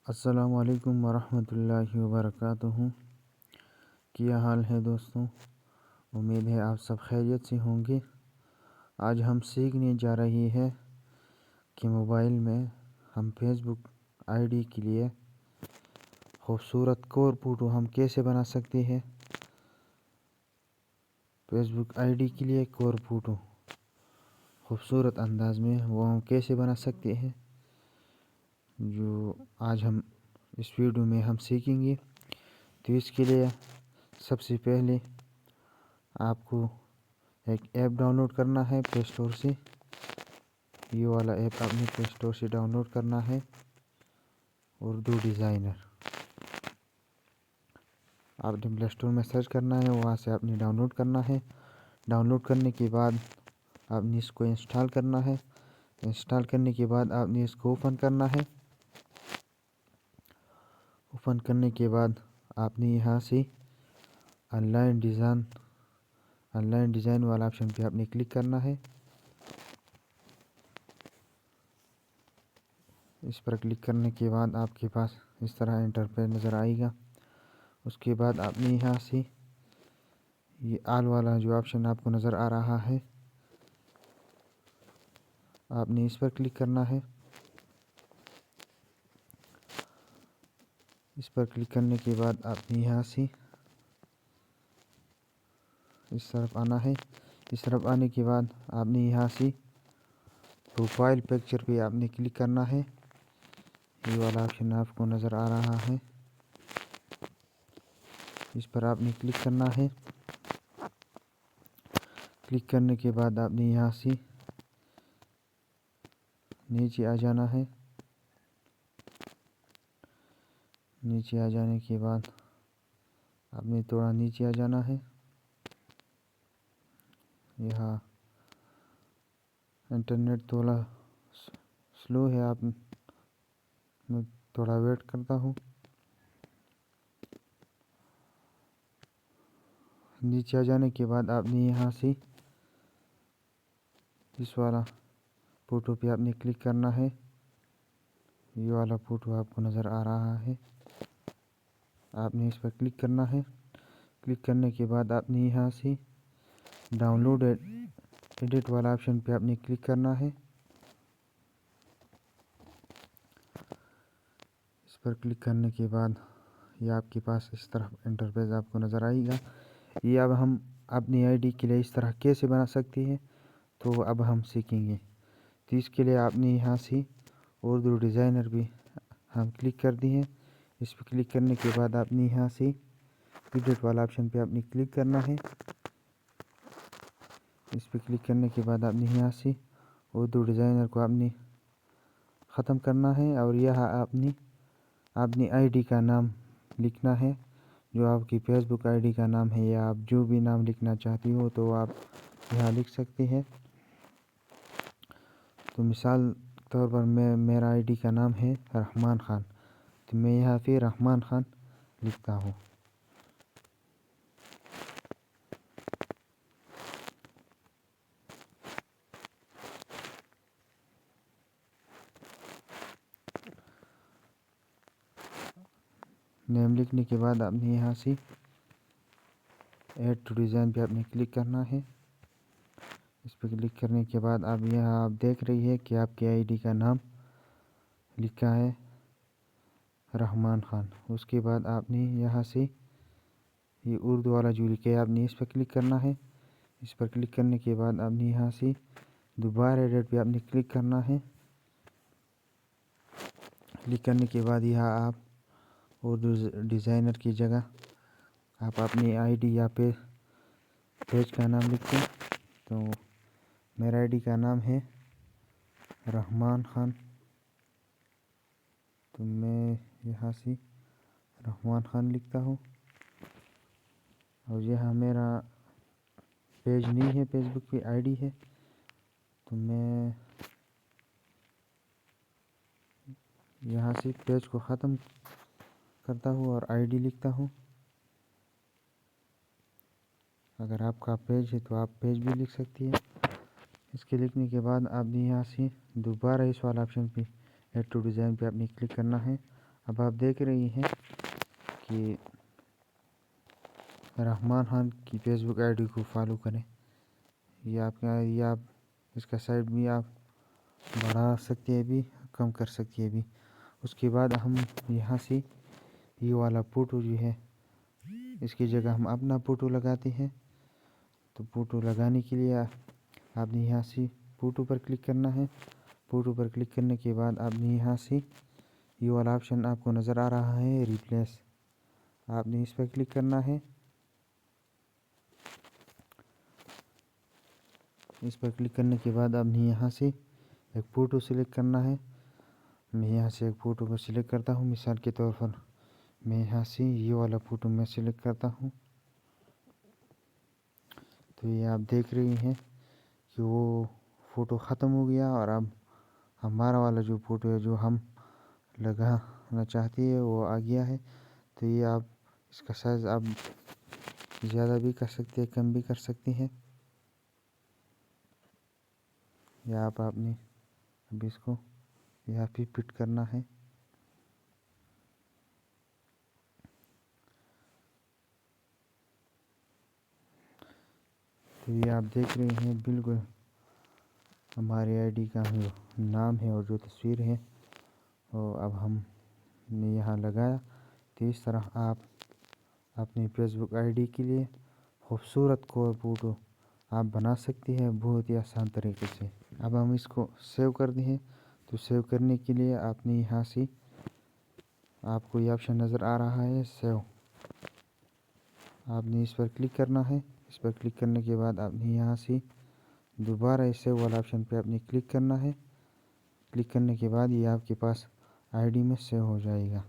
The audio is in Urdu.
السلام علیکم ورحمۃ اللہ وبرکاتہ۔ کیا حال ہے دوستوں؟ امید ہے آپ سب خیریت سے ہوں گے۔ آج ہم سیکھنے جا رہے ہیں کہ موبائل میں ہم فیس بک آئی ڈی کے لیے خوبصورت کور فوٹو ہم کیسے بنا سکتے ہیں۔ فیس بک آئی ڈی کے لیے کور فوٹو خوبصورت انداز میں وہ ہم کیسے بنا سکتے ہیں، جو آج ہم اس ویڈیو میں ہم سیکھیں گے۔ تو اس کے لیے سب سے پہلے آپ کو ایک ایپ ڈاؤن لوڈ کرنا ہے پلے اسٹور سے۔ یہ والا ایپ آپ نے پلے اسٹور سے ڈاؤن لوڈ کرنا ہے، اردو ڈیزائنر۔ آپ نے پلے اسٹور میں سرچ کرنا ہے، وہاں سے آپ نے ڈاؤن لوڈ کرنا ہے۔ ڈاؤن لوڈ کرنے کے بعد آپ نے اس کو انسٹال کرنا ہے۔ انسٹال کرنے کے بعد آپ نے اس کو اوپن کرنا ہے۔ اوپن کرنے کے بعد آپ نے یہاں سے آن لائن ڈیزائن والا آپشن پہ آپ نے کلک کرنا ہے۔ اس پر کلک کرنے کے بعد آپ کے پاس اس طرح انٹرفیس نظر آئے گا۔ اس کے بعد آپ نے یہاں سے یہ آل والا جو آپشن آپ کو نظر آ رہا ہے، آپ نے اس پر کلک کرنا ہے۔ اس پر کلک کرنے کے بعد آپ نے یہاں سے اس طرف آنا ہے۔ اس طرف آنے کے بعد آپ نے یہاں سے پروفائل پکچر پہ آپ نے کلک کرنا ہے۔ یہ والا آپشن آپ کو نظر آ رہا ہے، اس پر آپ نے کلک کرنا ہے۔ کلک کرنے کے بعد آپ نے یہاں سے نیچے آ جانا ہے۔ نیچے آ جانے کے بعد آپ نے تھوڑا نیچے آ جانا ہے۔ یہاں انٹرنیٹ تھوڑا سلو ہے، میں تھوڑا ویٹ کرتا ہوں۔ نیچے آ جانے کے بعد آپ نے یہاں سے اس والا فوٹو پہ آپ نے کلک کرنا ہے۔ یہ والا فوٹو آپ کو نظر آ رہا ہے، آپ نے اس پر کلک کرنا ہے۔ کلک کرنے کے بعد آپ نے یہاں سے ڈاؤن لوڈ ایڈٹ والا آپشن پہ آپ نے کلک کرنا ہے۔ اس پر کلک کرنے کے بعد یہ آپ کے پاس اس طرح انٹرفیس آپ کو نظر آئے گا۔ یہ اب ہم اپنی آئی ڈی کے لیے اس طرح کیسے بنا سکتے ہیں، تو اب ہم سیکھیں گے۔ تو اس کے لیے آپ نے یہاں سے اردو ڈیزائنر بھی ہم کلک کر دی ہیں۔ اس پہ کلک کرنے کے بعد آپ نے یہاں سے ایڈٹ والا آپشن پہ آپ نے کلک کرنا ہے۔ اس پہ کلک کرنے کے بعد آپ نے یہاں سے اردو ڈیزائنر کو آپ نے ختم کرنا ہے، اور یہاں آپ نے اپنی آئی ڈی کا نام لکھنا ہے، جو آپ کی فیس بک آئی ڈی کا نام ہے، یا آپ جو بھی نام لکھنا چاہتی ہو تو آپ یہاں لکھ سکتے ہیں۔ تو مثال طور پر میرا آئی ڈی کا نام ہے رحمان خان، تو میں یہاں پہ رحمان خان لکھتا ہوں۔ نیم لکھنے کے بعد آپ نے یہاں سے ایڈ ٹو ڈیزائن پہ آپ نے کلک کرنا ہے۔ اس پہ کلک کرنے کے بعد اب یہاں آپ دیکھ رہی ہے کہ آپ کی آئی ڈی کا نام لکھا ہے رحمان خان۔ اس کے بعد آپ نے یہاں سے یہ اردو والا جو لکھا ہے آپ نے اس پہ کلک کرنا ہے۔ اس پر کلک کرنے کے بعد آپ نے یہاں سے دوبارہ ایڈٹ پہ آپ نے کلک کرنا ہے۔ کلک کرنے کے بعد یہاں آپ اردو ڈیزائنر کی جگہ آپ اپنی آئی ڈی یا پیج کا نام لکھیں۔ تو میرا آئی ڈی کا نام ہے رحمان خان، تو میں یہاں سے رحمان خان لکھتا ہوں۔ اور یہاں میرا پیج نہیں ہے، فیس بک پہ آئی ڈی ہے، تو میں یہاں سے پیج کو ختم کرتا ہوں اور آئی ڈی لکھتا ہوں۔ اگر آپ کا پیج ہے تو آپ پیج بھی لکھ سکتی ہیں۔ اس کے لکھنے کے بعد آپ نے یہاں سے دوبارہ اس والا آپشن پہ ایڈ ٹو ڈیزائن پہ آپ نے کلک کرنا ہے۔ اب آپ دیکھ رہی ہیں کہ رحمان خان کی فیس بک آئی ڈی کو فالو کریں. یہ آپ اس کا سائز بھی آپ بڑھا سکتے ہیں بھی کم کر سکتے ہیں بھی. اس کے بعد ہم یہاں سے یہ والا فوٹو جو ہے اس کی جگہ ہم اپنا فوٹو لگاتے ہیں. تو فوٹو لگانے کے لیے آپ نے یہاں سے فوٹو پر کلک کرنا ہے. فوٹو پر کلک کرنے کے بعد آپ نے یہاں سے یہ والا آپشن آپ کو نظر آ رہا ہے ریپلیس. آپ نے اس پر کلک کرنا ہے. اس پر کلک کرنے کے بعد آپ نے یہاں سے ایک فوٹو سلیکٹ کرنا ہے. میں یہاں سے ایک فوٹو کو سلیکٹ کرتا ہوں. مثال کے طور پر میں یہاں سے یہ والا فوٹو میں سلیکٹ کرتا ہوں. تو یہ آپ دیکھ رہی ہیں کہ وہ فوٹو ختم ہو گیا اور اب ہمارا والا جو فوٹو ہے جو ہم لگانا چاہتے ہیں وہ آ گیا ہے. تو یہ آپ اس کا سائز آپ زیادہ بھی کر سکتے ہیں کم بھی کر سکتے ہیں. یا آپ نے اب اس کو یہاں پہ فٹ کرنا ہے. تو یہ آپ دیکھ رہے ہیں بالکل ہماری آئی ڈی کا جو نام ہے اور جو تصویر ہے وہ اب ہم نے یہاں لگایا. تو اس طرح آپ اپنی فیس بک آئی ڈی کے لیے خوبصورت کور فوٹو آپ بنا سکتے ہیں بہت ہی آسان طریقے سے. اب ہم اس کو سیو کر دیں. تو سیو کرنے کے لیے آپ نے یہاں سے آپ کو یہ آپشن نظر آ رہا ہے سیو. آپ نے اس پر کلک کرنا ہے. اس پر کلک کرنے کے بعد آپ نے یہاں سے دوبارہ اس سیو والا آپشن پہ آپ نے کلک کرنا ہے. کلک کرنے کے بعد یہ آپ کے پاس آئی ڈی میں سیو ہو جائے گا.